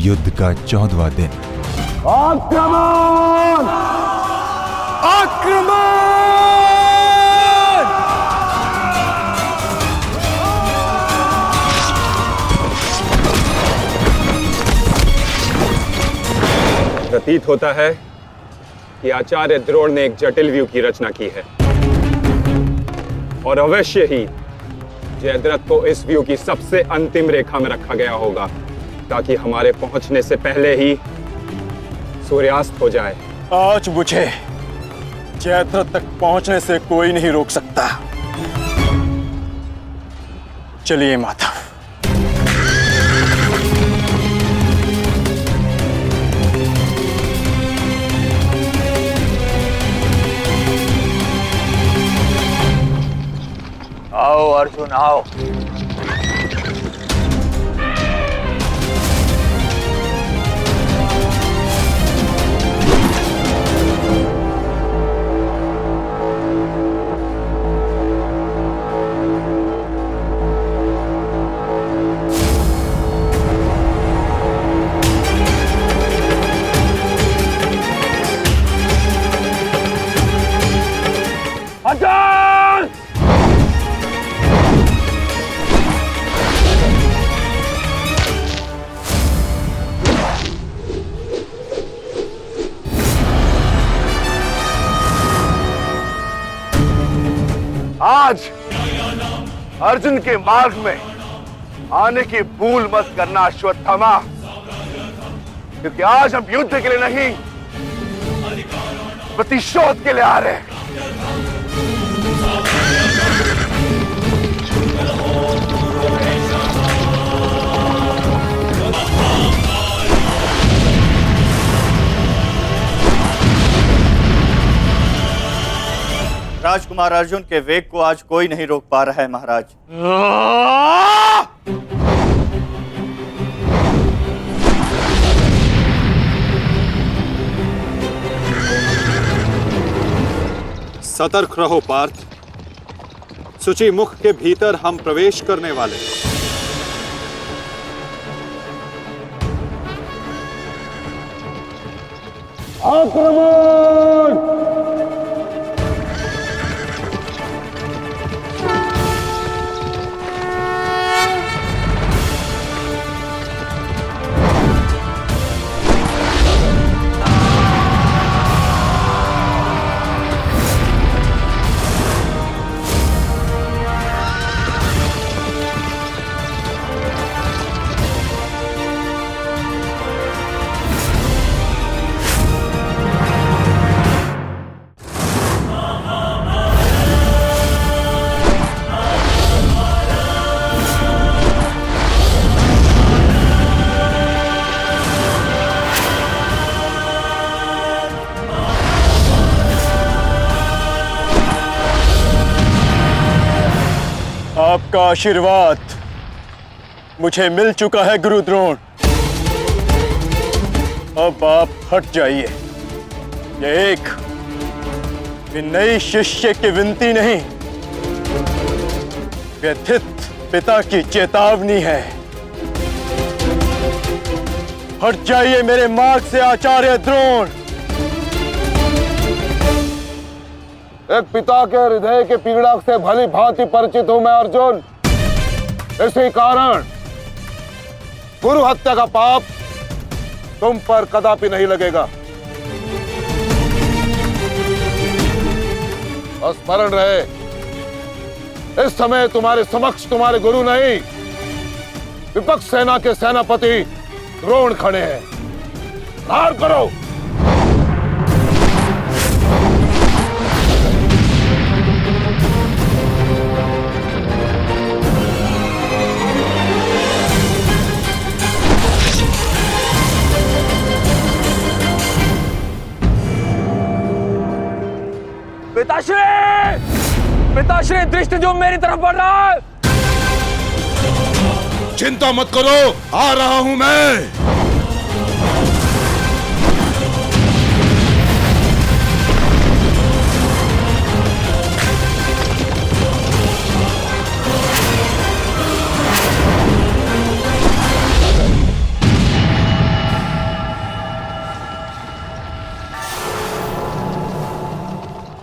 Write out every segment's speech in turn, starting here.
युद्ध का 14वां दिन। आक्रमण! आक्रमण! प्रतीत होता है कि आचार्य द्रोण ने एक जटिल व्यू की रचना की है और अवश्य ही जयद्रथ को इस व्यू की सबसे अंतिम रेखा में रखा गया होगा ताकि हमारे पहुंचने से पहले ही सूर्यास्त हो जाए। आज मुझे जयद्रथ तक पहुंचने से कोई नहीं रोक सकता। चलिए माता। आओ अर्जुन आओ। आज अर्जुन के मार्ग में आने की भूल मत करना अश्वत्थामा, क्योंकि आज हम युद्ध के लिए नहीं प्रतिशोध के लिए आ रहे हैं। राजकुमार अर्जुन के वेग को आज कोई नहीं रोक पा रहा है महाराज। सतर्क रहो पार्थ, सूची मुख के भीतर हम प्रवेश करने वाले। आक्रमण! आपका आशीर्वाद मुझे मिल चुका है गुरु द्रोण। अब आप हट जाइए। यह एक नई शिष्य की विनती नहीं, व्यथित पिता की चेतावनी है। हट जाइए मेरे मार्ग से आचार्य द्रोण। एक पिता के हृदय के पीड़ा से भली भांति परिचित हूं मैं अर्जुन। इसी कारण गुरु हत्या का पाप तुम पर कदापि नहीं लगेगा। स्मरण रहे, इस समय तुम्हारे समक्ष तुम्हारे गुरु नहीं, विपक्ष सेना के सेनापति द्रोण खड़े हैं। धार करो। पिताश्री! पिताश्री, दृष्टि जो मेरी तरफ बढ़ रहा है। चिंता मत करो, आ रहा हूं मैं।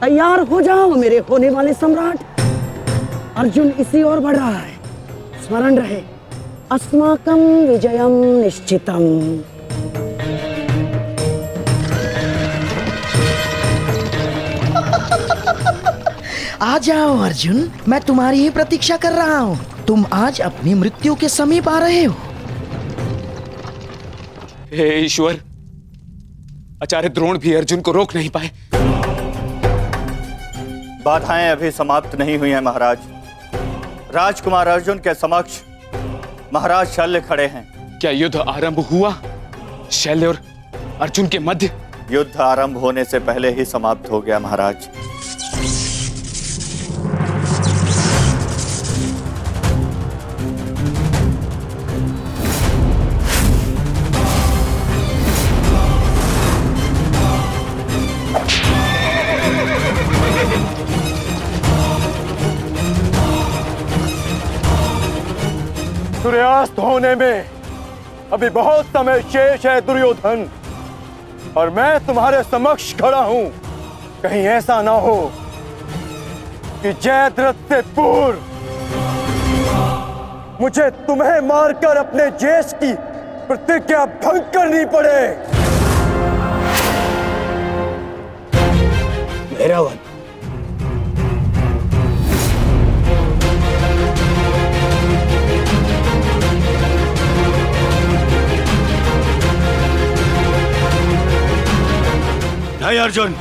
तैयार हो जाओ मेरे होने वाले सम्राट। अर्जुन इसी ओर बढ़ रहा है। स्मरण रहे, अस्माकं विजयम निश्चितम। आ जाओ अर्जुन, मैं तुम्हारी ही प्रतीक्षा कर रहा हूँ। तुम आज अपनी मृत्यु के समीप आ रहे हो। हे ईश्वर, आचार्य द्रोण भी अर्जुन को रोक नहीं पाए। बाधाएं अभी समाप्त नहीं हुई हैं महाराज। राजकुमार अर्जुन के समक्ष महाराज शल्य खड़े हैं। क्या युद्ध आरंभ हुआ? शल्य और अर्जुन के मध्य? युद्ध आरंभ होने से पहले ही समाप्त हो गया महाराज। सूर्यास्त होने में अभी बहुत समय शेष है दुर्योधन, और मैं तुम्हारे समक्ष खड़ा हूं। कहीं ऐसा ना हो कि जयद्रथ से पूर्व मुझे तुम्हें मारकर अपने जेश की प्रतिज्ञा भंग करनी पड़े। मेरा वन नहीं अर्जुन,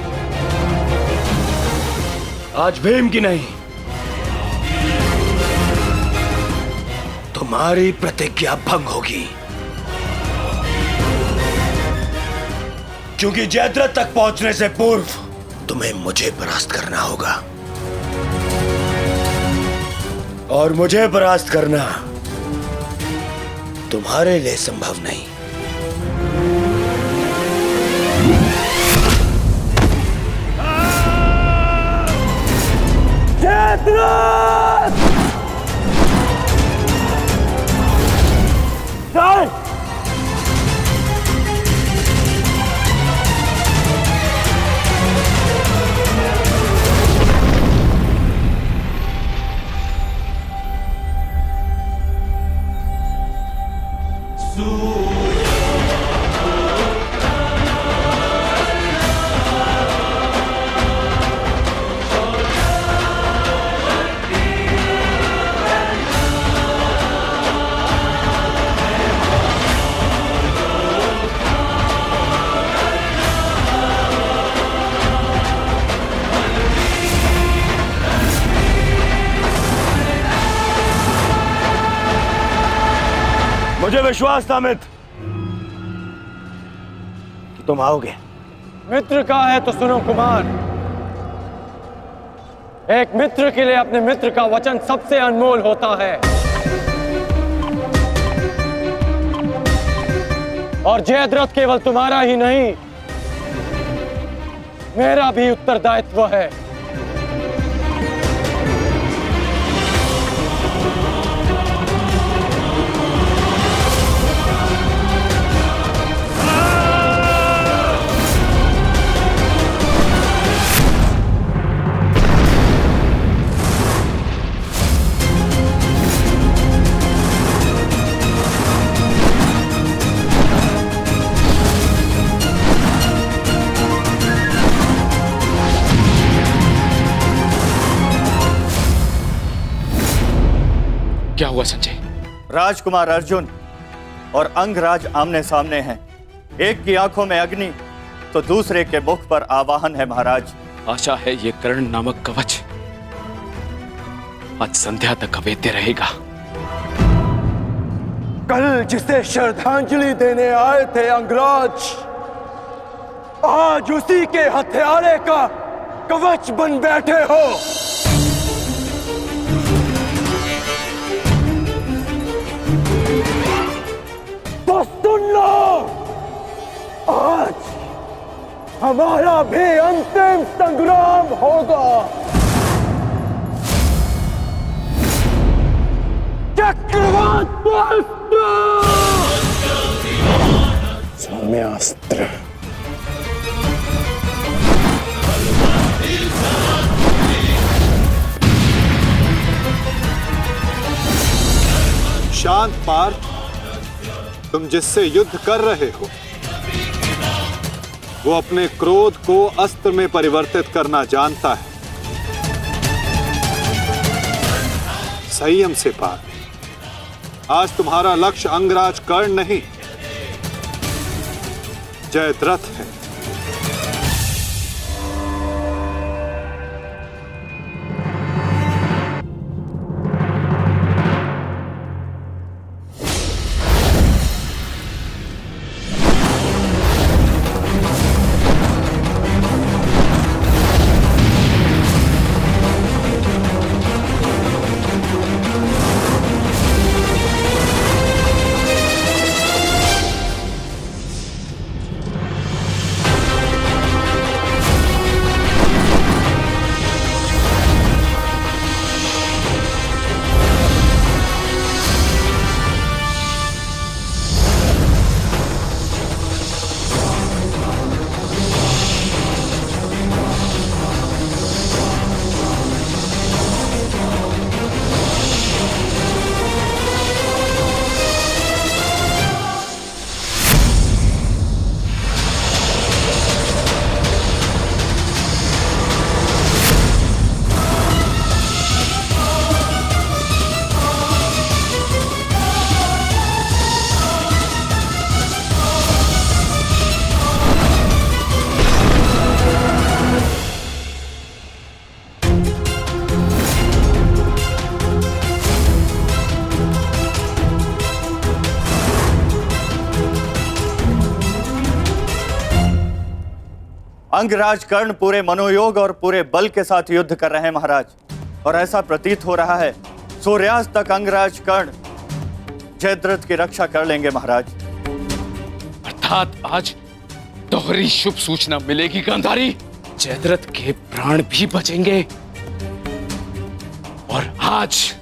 आज भीम की नहीं, तुम्हारी प्रतिज्ञा भंग होगी, क्योंकि जयद्रथ तक पहुंचने से पूर्व तुम्हें मुझे परास्त करना होगा, और मुझे परास्त करना तुम्हारे लिए संभव नहीं। जयद्रथ! जय! मुझे विश्वास था मित्र कि तुम आओगे। मित्र का है तो सुनो कुमार, एक मित्र के लिए अपने मित्र का वचन सबसे अनमोल होता है, और जयद्रथ केवल तुम्हारा ही नहीं, मेरा भी उत्तरदायित्व है। क्या हुआ संजय? राजकुमार अर्जुन और अंगराज आमने सामने हैं। एक की आंखों में अग्नि तो दूसरे के मुख पर आवाहन है महाराज। आशा है ये कर्ण नामक कवच आज संध्या तक अवेद्य रहेगा। कल जिसे श्रद्धांजलि देने आए थे अंगराज, आज उसी के हथियारे का कवच बन बैठे हो। तो सुन लो, आज हमारा भी अंतिम संग्राम होगा। चक्रवात सौम्यास्त्र। शांत पार्थ, तुम जिससे युद्ध कर रहे हो वो अपने क्रोध को अस्त्र में परिवर्तित करना जानता है। संयम से पार्थ, आज तुम्हारा लक्ष्य अंगराज कर्ण नहीं, जयद्रथ है। अंगराज कर्ण पूरे मनोयोग और पूरे बल के साथ युद्ध कर रहे हैं महाराज, और ऐसा प्रतीत हो रहा है सूर्यास्त तक अंगराज कर्ण जयद्रथ की रक्षा कर लेंगे महाराज। अर्थात आज दोहरी शुभ सूचना मिलेगी गांधारी, जयद्रथ के प्राण भी बचेंगे और आज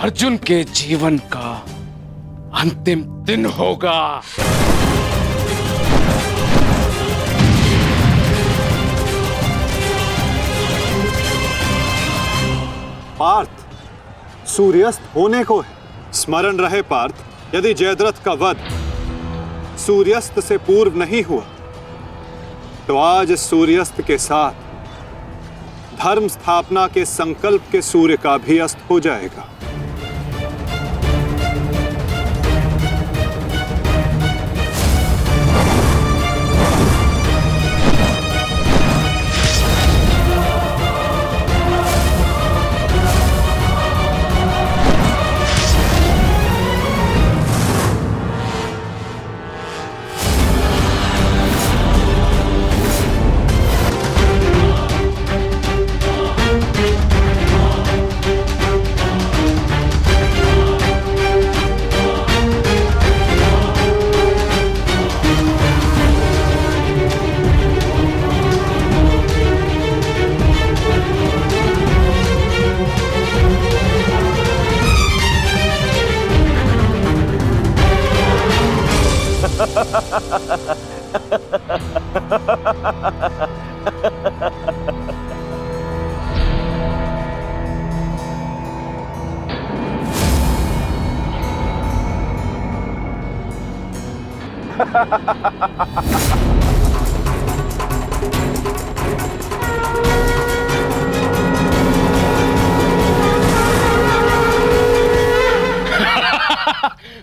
अर्जुन के जीवन का अंतिम दिन होगा। पार्थ, सूर्यास्त होने को है। स्मरण रहे पार्थ, यदि जयद्रथ का वध सूर्यास्त से पूर्व नहीं हुआ तो आज इस सूर्यास्त के साथ धर्म स्थापना के संकल्प के सूर्य का भी अस्त हो जाएगा।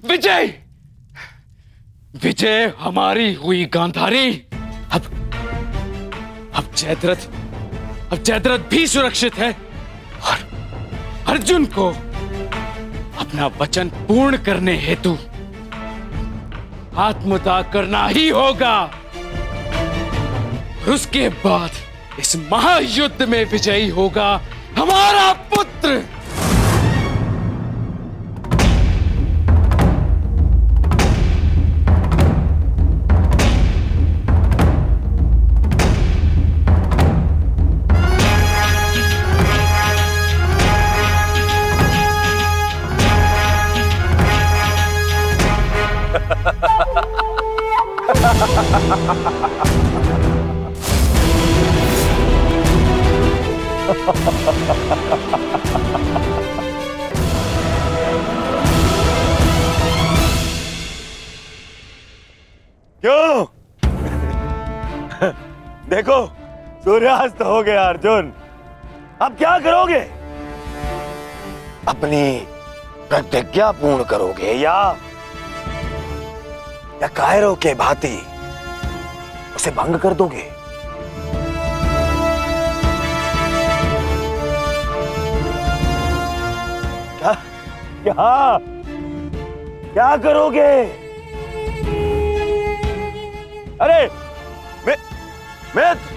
विजय, विजय हमारी हुई गांधारी। अब जयद्रथ भी सुरक्षित है और अर्जुन को अपना वचन पूर्ण करने हेतु आत्मदाह करना ही होगा। और उसके बाद इस महायुद्ध में विजयी होगा हमारा पुत्र। सूर्यास्त हो गया अर्जुन, अब क्या करोगे? अपनी प्रतिज्ञा पूर्ण करोगे या कायरों के भांति उसे भंग कर दोगे? क्या क्या क्या करोगे? अरे मित्र,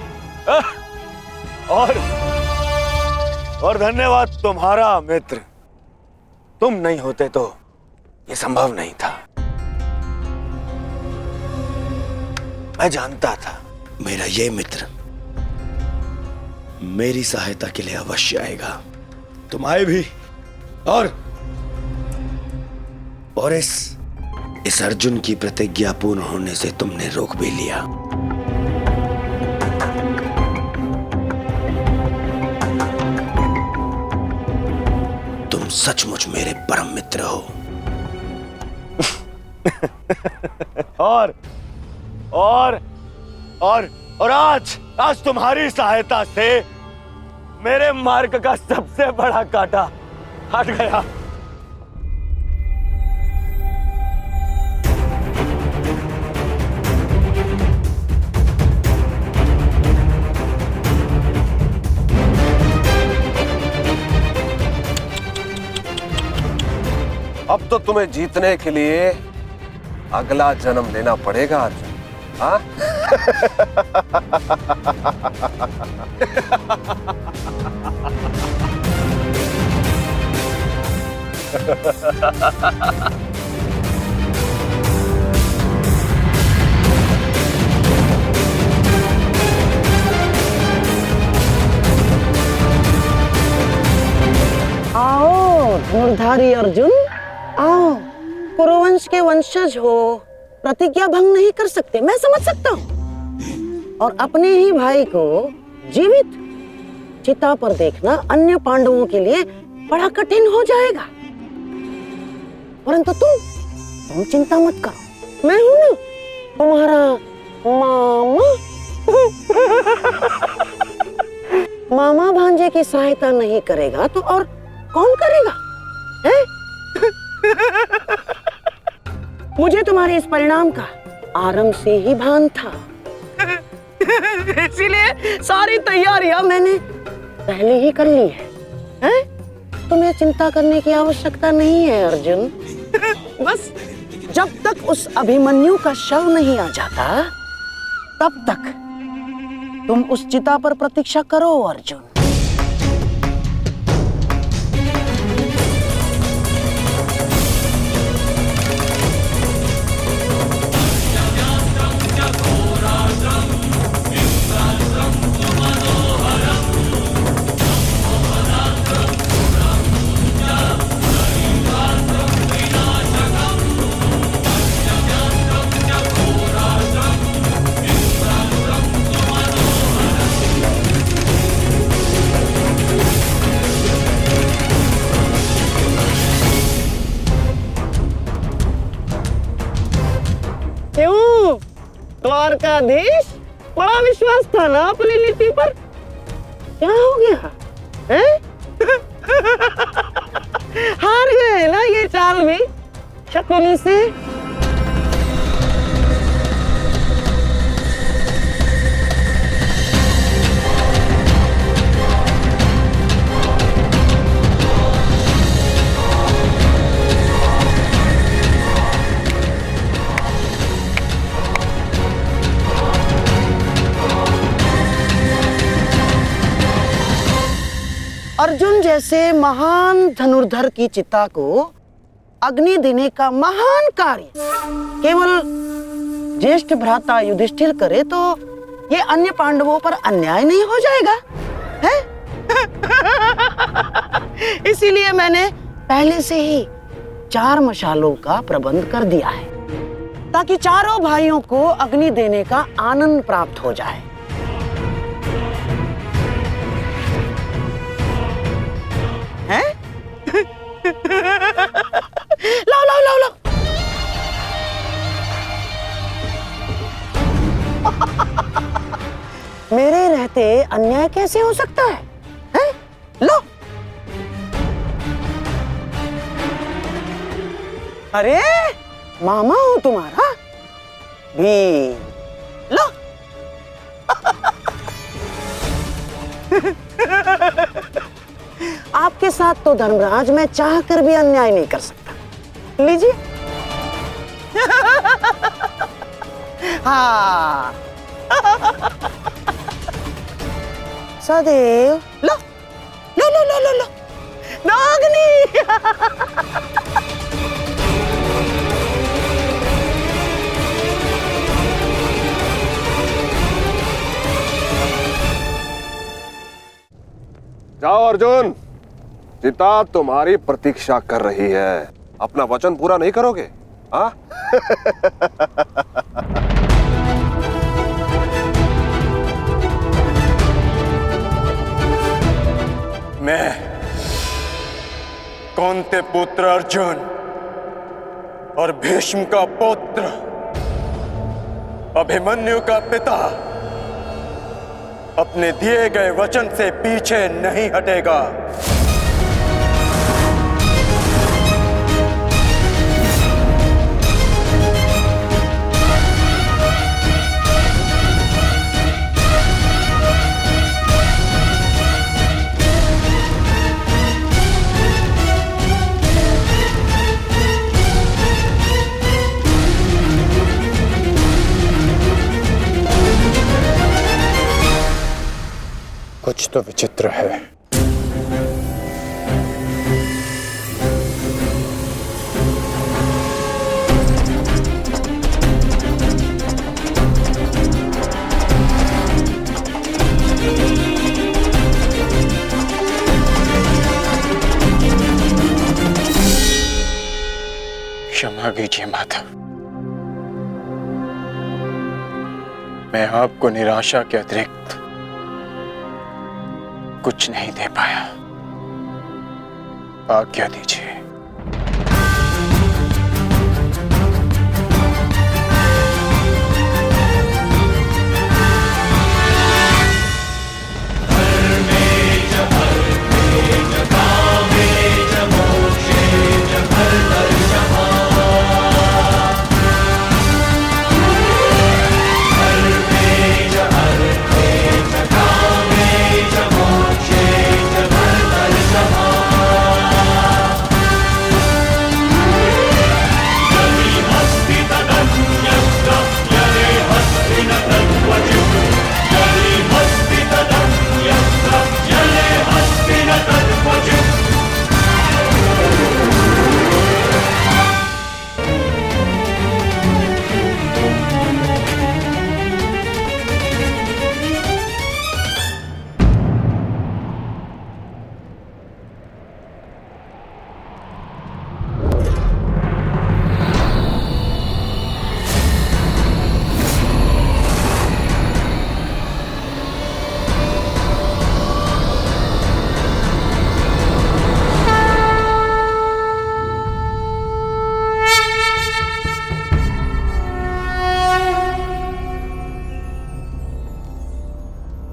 और धन्यवाद तुम्हारा मित्र, तुम नहीं होते तो ये संभव नहीं था। मैं जानता था मेरा ये मित्र मेरी सहायता के लिए अवश्य आएगा। तुम आए भी और इस अर्जुन की प्रतिज्ञा पूर्ण होने से तुमने रोक भी लिया। तुम सचमुच मेरे परम मित्र हो। और आज तुम्हारी सहायता से मेरे मार्ग का सबसे बड़ा कांटा हट गया। अब तो तुम्हें जीतने के लिए अगला जन्म लेना पड़ेगा अर्जुन। हाँ? आओ धनुर्धारी अर्जुन, आओ। कुरुवंश के वंशज हो, प्रतिज्ञा भंग नहीं कर सकते, मैं समझ सकता हूँ। और अपने ही भाई को जीवित चिता पर देखना अन्य पांडवों के लिए बड़ा कठिन हो जाएगा। परंतु तुम चिंता मत करो, मैं हूं ना तुम्हारा मामा। मामा भांजे की सहायता नहीं करेगा तो और कौन करेगा? है? मुझे तुम्हारे इस परिणाम का आरंभ से ही भान था। इसीलिए सारी तैयारियां मैंने पहले ही कर ली है? तुम्हें चिंता करने की आवश्यकता नहीं है अर्जुन। बस जब तक उस अभिमन्यु का शव नहीं आ जाता तब तक तुम उस चिता पर प्रतीक्षा करो अर्जुन। क्यों द्वारकाधीश, बड़ा विश्वास था ना अपनी नीति पर? क्या हो गया है? हार गए ना ये चाल भी शकुनी से? अर्जुन जैसे महान धनुर्धर की चिता को अग्नि देने का महान कार्य केवल ज्येष्ठ भ्राता युधिष्ठिर करे तो ये अन्य पांडवों पर अन्याय नहीं हो जाएगा है? इसीलिए मैंने पहले से ही 4 मशालों का प्रबंध कर दिया है ताकि चारों भाइयों को अग्नि देने का आनंद प्राप्त हो जाए। हैं? लाओ लाओ लाओ लाओ। मेरे रहते कैसे हो सकता है? हैं? लो। अरे मामा हूं तुम्हारा भी। लो। आपके साथ तो धर्मराज मैं चाह कर भी अन्याय नहीं कर सकता। लीजिए। हाँ। सदैव। लो लो लो लो लो लो नागनी। जाओ अर्जुन, सीता तुम्हारी प्रतीक्षा कर रही है। अपना वचन पूरा नहीं करोगे? हाँ? मैं कौंते पुत्र अर्जुन और भीष्म का पुत्र, अभिमन्यु का पिता, अपने दिए गए वचन से पीछे नहीं हटेगा। कुछ तो विचित्र है। क्षमा कीजिए माता, मैं आपको निराशा के अतिरिक्त कुछ नहीं दे पाया। आज्ञा दीजिए।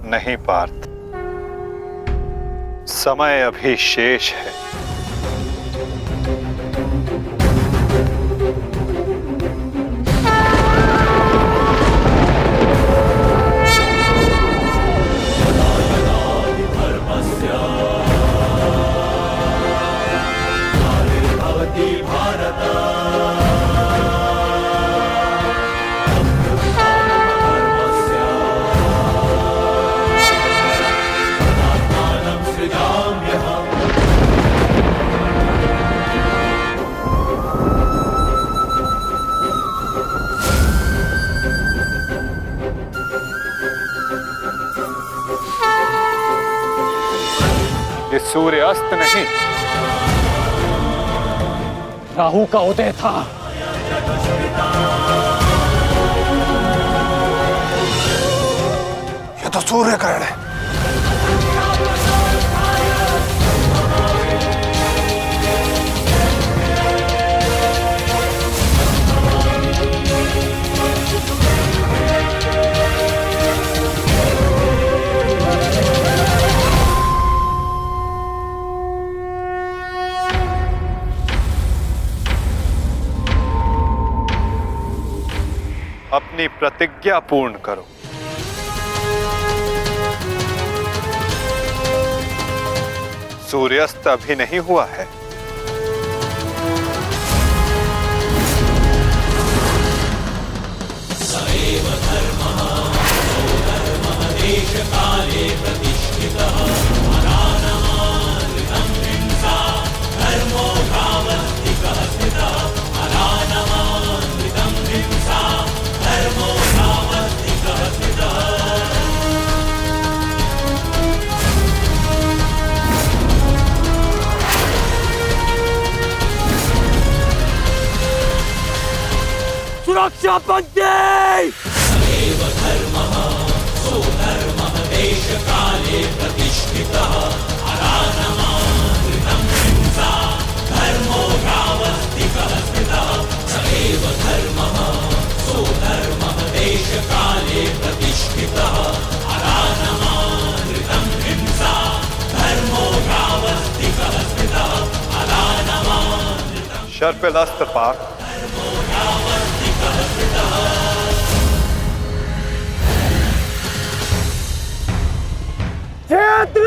नहीं पार्थ, समय अभी शेष है। ये सूर्य अस्त नहीं, राहु का उदय था। ये तो सूर्य ग्रहण है। अपनी प्रतिज्ञा पूर्ण करो। सूर्यास्त अभी नहीं हुआ है। सुरक्षा पंक्ति! शर्पिलास्त्र पाक। मित्र!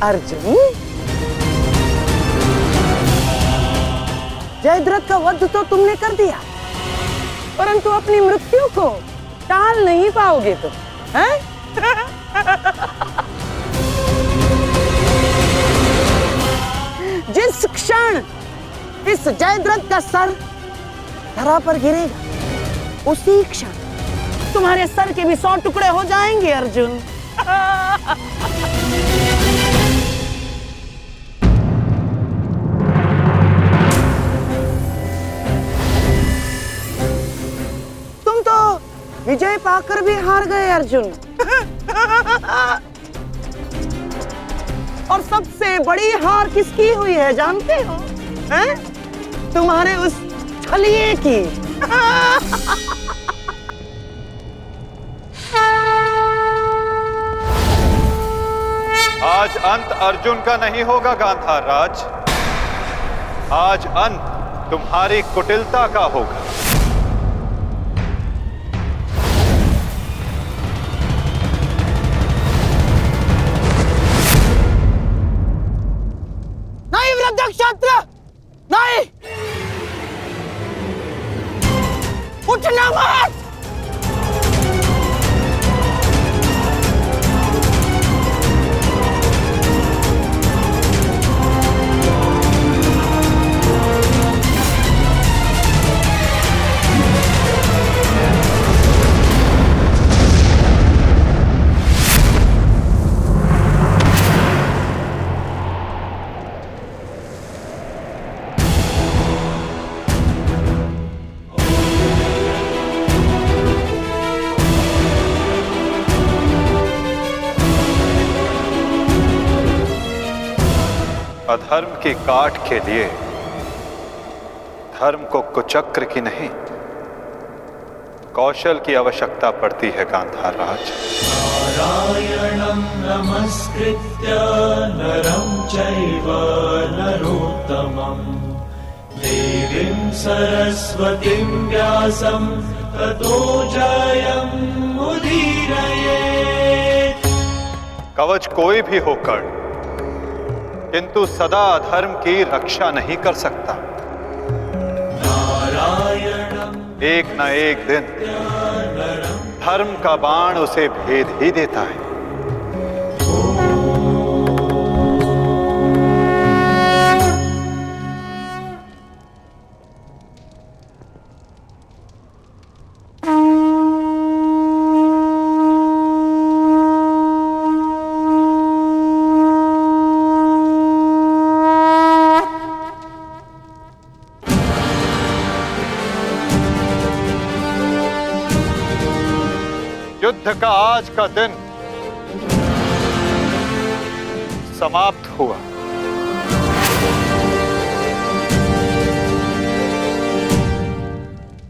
अर्जुन, जयद्रथ का वध तो तुमने कर दिया, परंतु अपनी मृत्यु को टाल नहीं पाओगे तुम, हैं? जिस क्षण इस जयद्रथ का सर धरा पर गिरेगा, उसी क्षण तुम्हारे सर के भी 100 टुकड़े हो जाएंगे अर्जुन। तुम तो विजय पाकर भी हार गए अर्जुन। और सबसे बड़ी हार किसकी हुई है जानते हो? हैं? तुम्हारे उस छलिए की। आज अंत अर्जुन का नहीं होगा गांधार राज। आज अंत तुम्हारी कुटिलता का होगा। नहीं वृद्धक्षत्र, नहीं, उठना मत। अधर्म की काट के लिए धर्म को कुचक्र की नहीं, कौशल की आवश्यकता पड़ती है गांधार राज। नारायणं नमस्कृत्य नरं चैव नरोत्तमं देवीं सरस्वतीं व्यासं ततो जयं उदीरयेत्। कवच कोई भी होकर किंतु सदा अधर्म की रक्षा नहीं कर सकता। एक न एक दिन धर्म का बाण उसे भेद ही देता है। युद्ध का आज का दिन समाप्त हुआ।